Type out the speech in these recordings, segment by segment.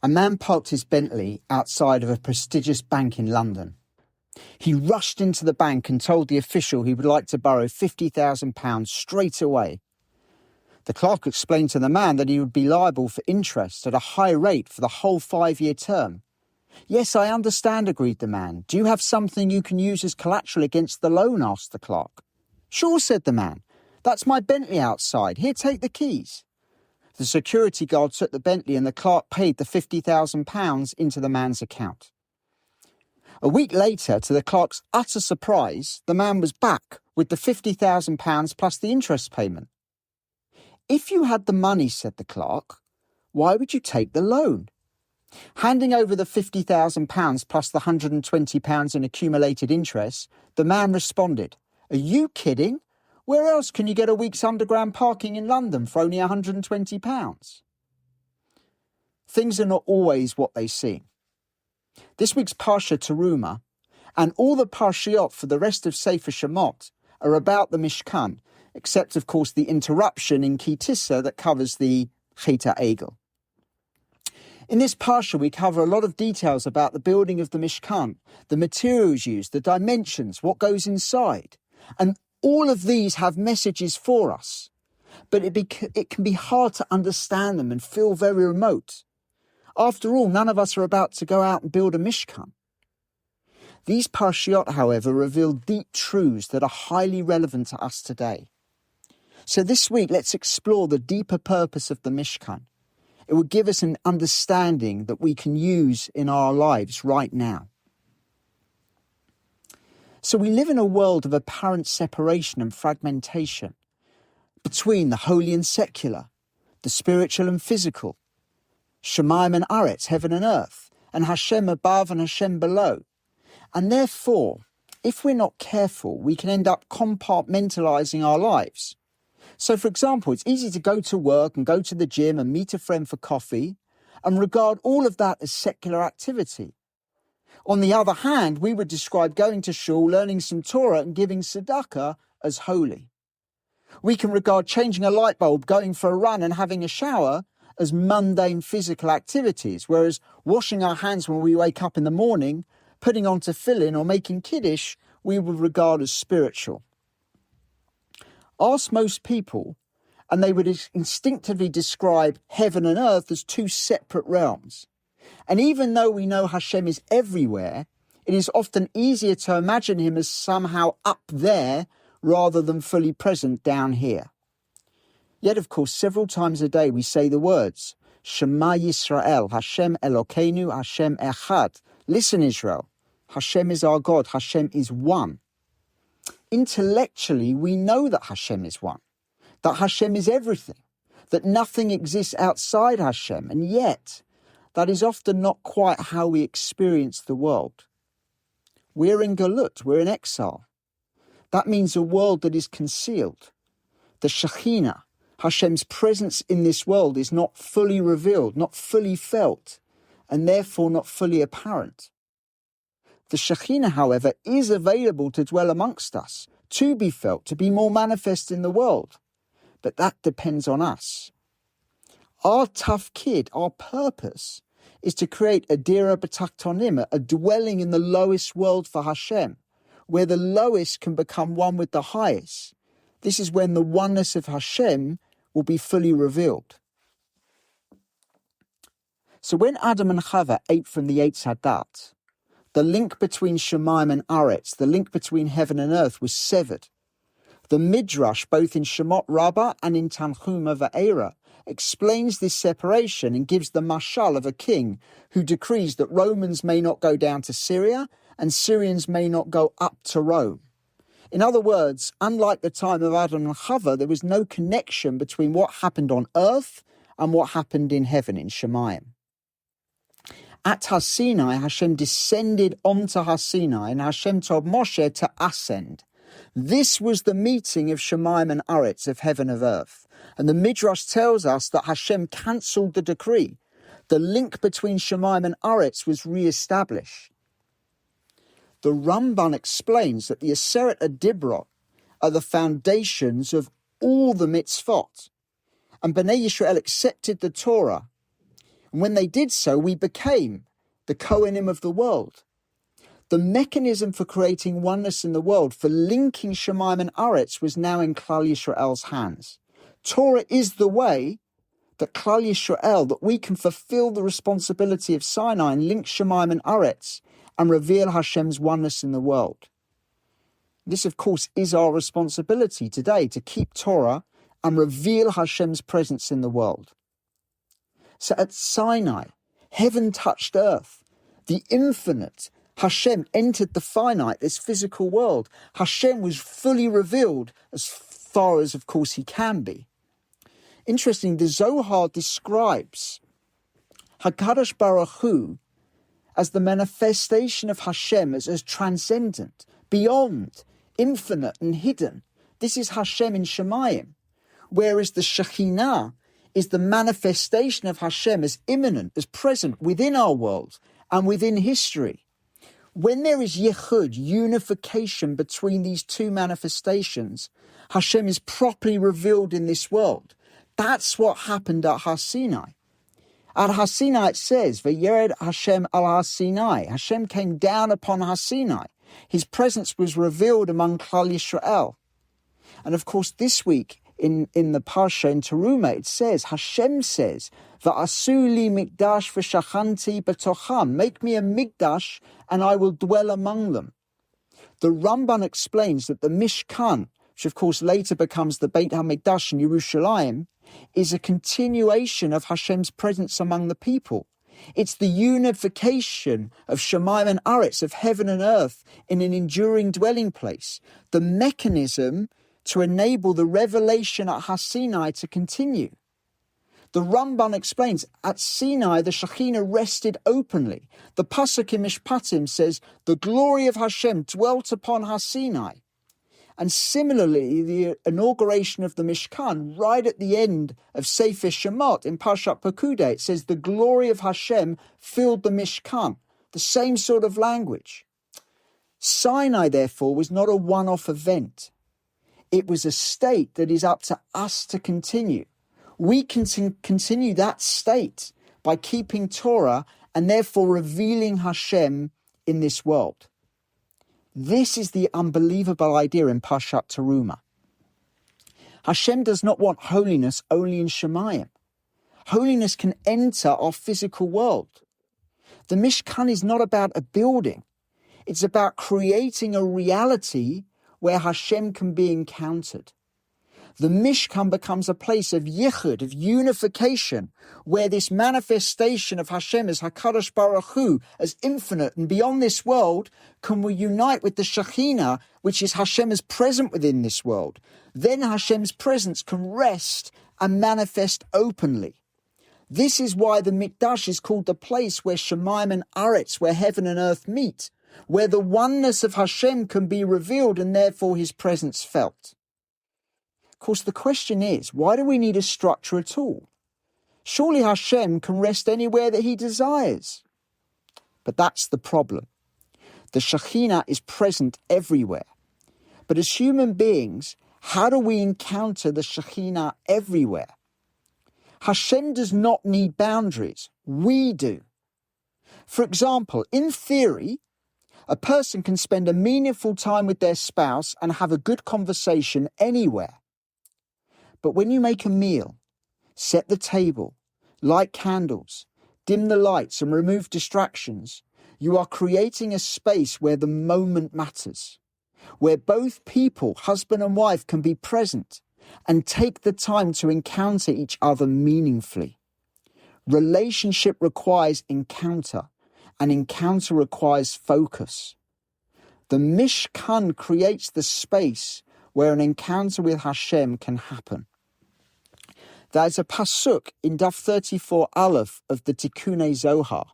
A man parked his Bentley outside of a prestigious bank in London. He rushed into the bank and told the official he would like to borrow £50,000 straight away. The clerk explained to the man that he would be liable for interest at a high rate for the whole 5-year term. "Yes, I understand," agreed the man. "Do you have something you can use as collateral against the loan?" asked the clerk. "Sure," said the man. "That's my Bentley outside. Here, take the keys." The security guard took the Bentley and the clerk paid the £50,000 into the man's account. A week later, to the clerk's utter surprise, the man was back with the £50,000 plus the interest payment. "If you had the money," said the clerk, "why would you take the loan?" Handing over the £50,000 plus the £120 in accumulated interest, the man responded, "Are you kidding? Where else can you get a week's underground parking in London for only £120? Things are not always what they seem. This week's Parsha Terumah and all the Parshiot for the rest of Sefer Shemot are about the Mishkan, except, of course, the interruption in Ki Tisa that covers the Chet HaEgel. In this Parsha, we cover a lot of details about the building of the Mishkan, the materials used, the dimensions, what goes inside. And all of these have messages for us, but it can be hard to understand them and feel very remote. After all, none of us are about to go out and build a Mishkan. These Parshiot, however, reveal deep truths that are highly relevant to us today. So this week, let's explore the deeper purpose of the Mishkan. It will give us an understanding that we can use in our lives right now. So we live in a world of apparent separation and fragmentation between the holy and secular, the spiritual and physical, Shemayim and Aretz, heaven and earth, and HaShem above and HaShem below. And therefore, if we're not careful, we can end up compartmentalizing our lives. So, for example, it's easy to go to work and go to the gym and meet a friend for coffee and regard all of that as secular activity. On the other hand, we would describe going to shul, learning some Torah and giving tzedakah as holy. We can regard changing a light bulb, going for a run and having a shower as mundane physical activities, whereas washing our hands when we wake up in the morning, putting on tefillin or making kiddush, we would regard as spiritual. Ask most people, and they would instinctively describe heaven and earth as two separate realms. And even though we know HaShem is everywhere, it is often easier to imagine him as somehow up there rather than fully present down here. Yet, of course, several times a day we say the words, Shema Yisrael, HaShem Elokeinu, HaShem Echad. Listen, Israel, HaShem is our God, HaShem is one. Intellectually, we know that HaShem is one, that HaShem is everything, that nothing exists outside HaShem, and yet that is often not quite how we experience the world. We're in Galut, we're in exile. That means a world that is concealed. The Shekhinah, HaShem's presence in this world, is not fully revealed, not fully felt, and therefore not fully apparent. The Shekhinah, however, is available to dwell amongst us, to be felt, to be more manifest in the world. But that depends on us. Our tough kid, our purpose, is to create a dira b'taktonim, a dwelling in the lowest world for HaShem, where the lowest can become one with the highest. This is when the oneness of HaShem will be fully revealed. So when Adam and Chava ate from the Eitz Hadat, the link between Shemayim and Aretz, the link between heaven and earth, was severed. The Midrash, both in Shemot Rabbah and in Tanchuma Va'era, explains this separation and gives the mashal of a king who decrees that Romans may not go down to Syria and Syrians may not go up to Rome. In other words, unlike the time of Adam and Chava, there was no connection between what happened on earth and what happened in heaven, in Shemayim. At HaSinai, HaShem descended onto HaSinai, and HaShem told Moshe to ascend. This was the meeting of Shemayim and Aretz, of heaven and earth. And the Midrash tells us that HaShem cancelled the decree. The link between Shemayim and Aretz was re-established. The Ramban explains that the Aseret Adibrot are the foundations of all the mitzvot. And Bnei Yisrael accepted the Torah And when they did so, we became the Kohanim of the world. The mechanism for creating oneness in the world, for linking Shemayim and Aretz, was now in Klal Yisrael's hands. Torah is the way that Klal Yisrael, that we can fulfill the responsibility of Sinai and link Shemayim and Aretz and reveal Hashem's oneness in the world. This, of course, is our responsibility today, to keep Torah and reveal Hashem's presence in the world. So at Sinai, heaven touched earth. The infinite, Hashem, entered the finite, this physical world. Hashem was fully revealed as far as, of course, he can be. Interesting, the Zohar describes HaKadosh Baruch Hu as the manifestation of Hashem as transcendent, beyond, infinite and hidden. This is Hashem in Shemayim, whereas the Shekhinah is the manifestation of Hashem as immanent, as present within our world and within history. When there is yichud, unification between these two manifestations, Hashem is properly revealed in this world. That's what happened at Har Sinai. At Har Sinai it says, V'yered Hashem al Har Sinai. Hashem came down upon Har Sinai. His presence was revealed among Klal Yisrael. And of course this week in the Parsha in Terumah it says, Hashem says, V'asu li mikdash v'shachanti b'tocham. Make me a mikdash and I will dwell among them. The Ramban explains that the Mishkan, which of course later becomes the Beit HaMikdash in Yerushalayim, is a continuation of Hashem's presence among the people. It's the unification of Shemayim and Aretz, of heaven and earth, in an enduring dwelling place. The mechanism to enable the revelation at Har Sinai to continue. The Ramban explains, at Sinai the Shekhinah rested openly. The Pasuk in Mishpatim says, the glory of Hashem dwelt upon Har Sinai. And similarly, the inauguration of the Mishkan, right at the end of Sefer Shemot in Parshat Pekudei, it says the glory of Hashem filled the Mishkan. The same sort of language. Sinai, therefore, was not a one-off event. It was a state that is up to us to continue. We can continue that state by keeping Torah and therefore revealing Hashem in this world. This is the unbelievable idea in Parshat Terumah. Hashem does not want holiness only in Shemayim. Holiness can enter our physical world. The Mishkan is not about a building. It's about creating a reality where Hashem can be encountered. The Mishkan becomes a place of yichud, of unification, where this manifestation of Hashem as HaKadosh Baruch Hu, as infinite and beyond this world, can we unite with the Shekhinah, which is Hashem as present within this world. Then Hashem's presence can rest and manifest openly. This is why the Mikdash is called the place where Shemayim and Aretz, where heaven and earth meet, where the oneness of Hashem can be revealed and therefore his presence felt. Of course, the question is, why do we need a structure at all? Surely Hashem can rest anywhere that he desires. But that's the problem. The Shekhinah is present everywhere. But as human beings, how do we encounter the Shekhinah everywhere? Hashem does not need boundaries. We do. For example, in theory, a person can spend a meaningful time with their spouse and have a good conversation anywhere. But when you make a meal, set the table, light candles, dim the lights and remove distractions, you are creating a space where the moment matters, where both people, husband and wife, can be present and take the time to encounter each other meaningfully. Relationship requires encounter, and encounter requires focus. The Mishkan creates the space where an encounter with Hashem can happen. There is a pasuk in Daf 34 Aleph of the Tikkunei Zohar.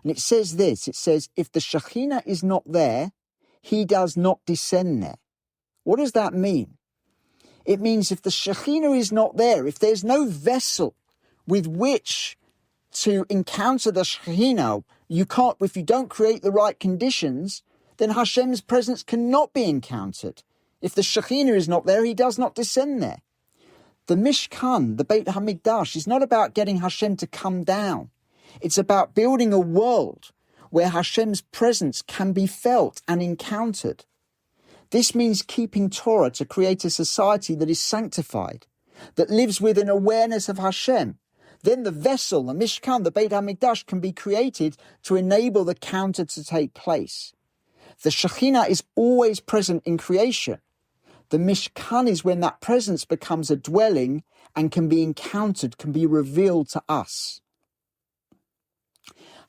And it says this, it says, if the Shekhinah is not there, he does not descend there. What does that mean? It means if the Shekhinah is not there, if there's no vessel with which to encounter the Shekhinah, if you don't create the right conditions, then Hashem's presence cannot be encountered. If the Shekhinah is not there, he does not descend there. The Mishkan, the Beit HaMikdash, is not about getting Hashem to come down. It's about building a world where Hashem's presence can be felt and encountered. This means keeping Torah to create a society that is sanctified, that lives with an awareness of Hashem. Then the vessel, the Mishkan, the Beit HaMikdash can be created to enable the counter to take place. The Shekhinah is always present in creation. The Mishkan is when that presence becomes a dwelling and can be encountered, can be revealed to us.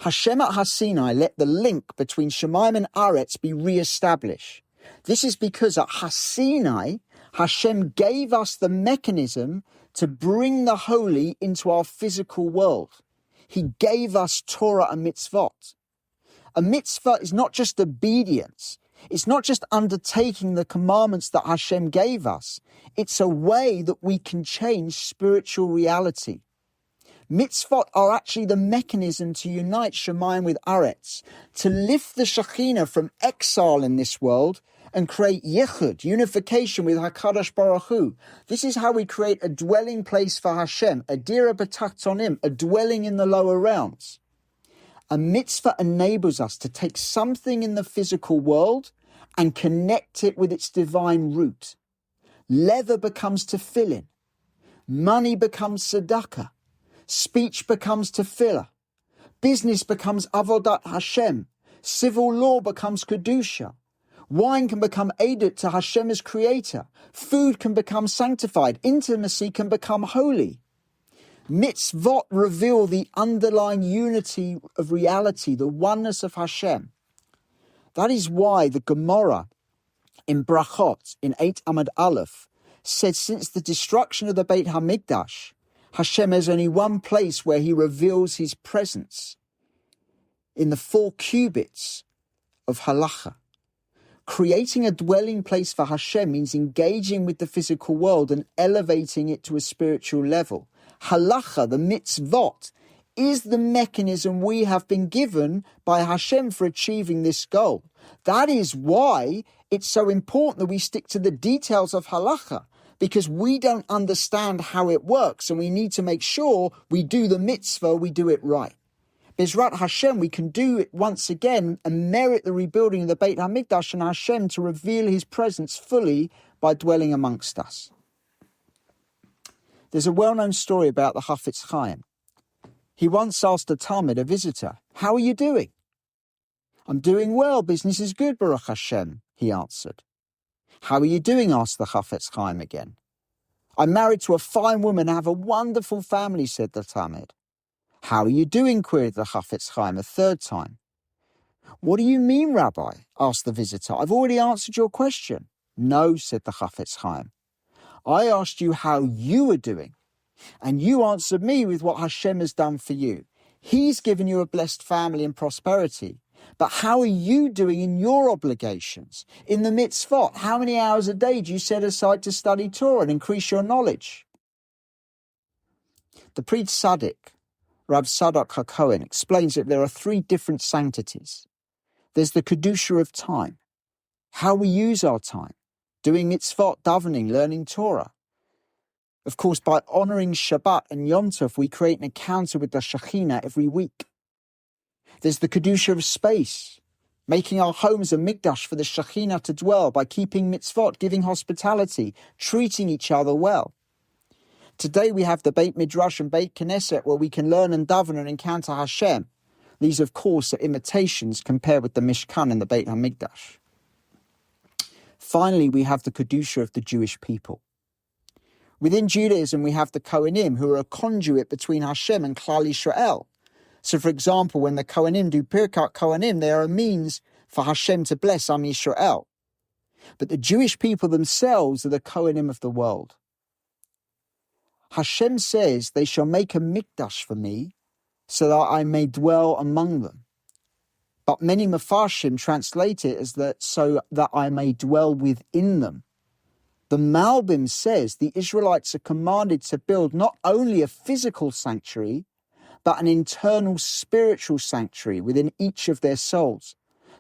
Hashem at HaSinai let the link between Shemaim and Aretz be re-established. This is because at HaSinai, Hashem gave us the mechanism to bring the holy into our physical world. He gave us Torah and mitzvot. A mitzvah is not just obedience. It's not just undertaking the commandments that Hashem gave us. It's a way that we can change spiritual reality. Mitzvot are actually the mechanism to unite Shemayim with Aretz, to lift the Shekhinah from exile in this world and create yichud, unification with HaKadosh Baruch Hu. This is how we create a dwelling place for Hashem, a dira b'tachtonim, a dwelling in the lower realms. A mitzvah enables us to take something in the physical world and connect it with its divine root. Leather becomes tefillin. Money becomes tzedakah. Speech becomes tefillah. Business becomes avodat Hashem. Civil law becomes kedusha. Wine can become edut to Hashem as creator. Food can become sanctified. Intimacy can become holy. Mitzvot reveal the underlying unity of reality, the oneness of Hashem. That is why the Gemara in Brachot, in 8 Amud Aleph, said since the destruction of the Beit HaMikdash, Hashem has only one place where he reveals his presence, in the 4 cubits of halacha. Creating a dwelling place for Hashem means engaging with the physical world and elevating it to a spiritual level. Halacha, the mitzvot, is the mechanism we have been given by Hashem for achieving this goal. That is why it's so important that we stick to the details of halacha, because we don't understand how it works and we need to make sure we do the mitzvah, we do it right. Bezrat Hashem, we can do it once again and merit the rebuilding of the Beit HaMikdash and Hashem to reveal his presence fully by dwelling amongst us. There's a well-known story about the Chafetz Chaim. He once asked a Talmud, a visitor, "How are you doing?" "I'm doing well, business is good, Baruch Hashem," he answered. "How are you doing?" asked the Chafetz Chaim again. "I'm married to a fine woman and have a wonderful family," said the Talmud. "How are you doing?" queried the Chafetz Chaim a third time. "What do you mean, Rabbi?" asked the visitor. "I've already answered your question." "No," said the Chafetz Chaim. "I asked you how you were doing, and you answered me with what Hashem has done for you. He's given you a blessed family and prosperity. But how are you doing in your obligations? In the mitzvot, how many hours a day do you set aside to study Torah and increase your knowledge?" The priest Tzaddik, Rav Tzadok HaKohen, explains that there are 3 different sanctities. There's the kedusha of time, how we use our time, doing mitzvot, davening, learning Torah. Of course, by honouring Shabbat and Yom Tov, we create an encounter with the Shekhinah every week. There's the kedusha of space, making our homes a mikdash for the Shekhinah to dwell by keeping mitzvot, giving hospitality, treating each other well. Today we have the Beit Midrash and Beit Knesset where we can learn and daven and encounter Hashem. These, of course, are imitations compared with the Mishkan and the Beit HaMikdash. Finally, we have the kedusha of the Jewish people. Within Judaism, we have the Kohanim, who are a conduit between Hashem and Klal Yisrael. So, for example, when the Kohanim do Birkat Kohanim, they are a means for Hashem to bless Am Yisrael. But the Jewish people themselves are the Kohanim of the world. Hashem says, "They shall make a mikdash for me, so that I may dwell among them." But many Mefarshim translate it as that, so that I may dwell within them. The Malbim says the Israelites are commanded to build not only a physical sanctuary, but an internal spiritual sanctuary within each of their souls,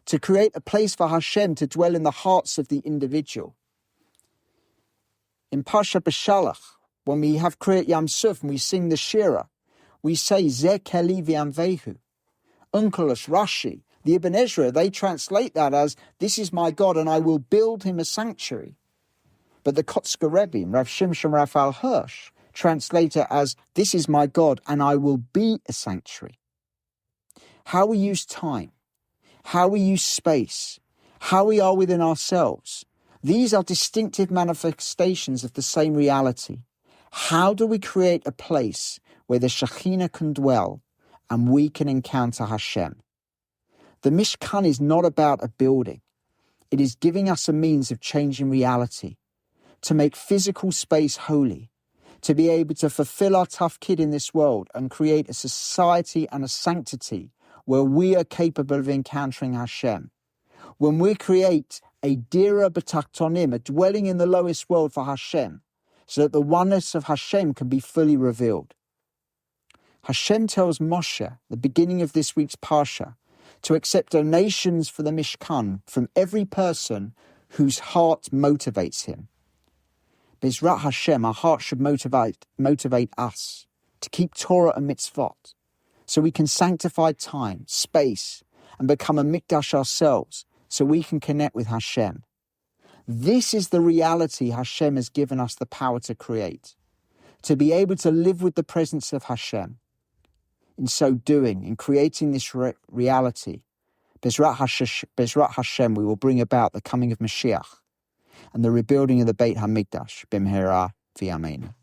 to create a place for Hashem to dwell in the hearts of the individual. In Pasha B'Shalach, when we have Kriyat Yam Suf and we sing the Shira, we say Ze Keli V'Amvehu. Onkelos, Rashi, the Ibn Ezra, they translate that as, this is my God and I will build him a sanctuary. But the Kotzker Rebbe, Rav Shimshon Raphael Hirsch, translate it as, this is my God and I will be a sanctuary. How we use time, how we use space, how we are within ourselves, these are distinctive manifestations of the same reality. How do we create a place where the Shekhinah can dwell and we can encounter HaShem? The Mishkan is not about a building. It is giving us a means of changing reality, to make physical space holy, to be able to fulfill our tough kid in this world and create a society and a sanctity where we are capable of encountering HaShem. When we create a dira b'tachtonim, a dwelling in the lowest world for HaShem, so that the oneness of HaShem can be fully revealed. HaShem tells Moshe, the beginning of this week's Parsha, to accept donations for the Mishkan from every person whose heart motivates him. Bezrat HaShem, our heart should motivate us to keep Torah and mitzvot, so we can sanctify time, space, and become a mikdash ourselves, so we can connect with HaShem. This is the reality HaShem has given us the power to create, to be able to live with the presence of HaShem. In so doing, in creating this reality, Bezrat HaShem, we will bring about the coming of Mashiach and the rebuilding of the Beit HaMikdash, Bimhera V'Yameinu.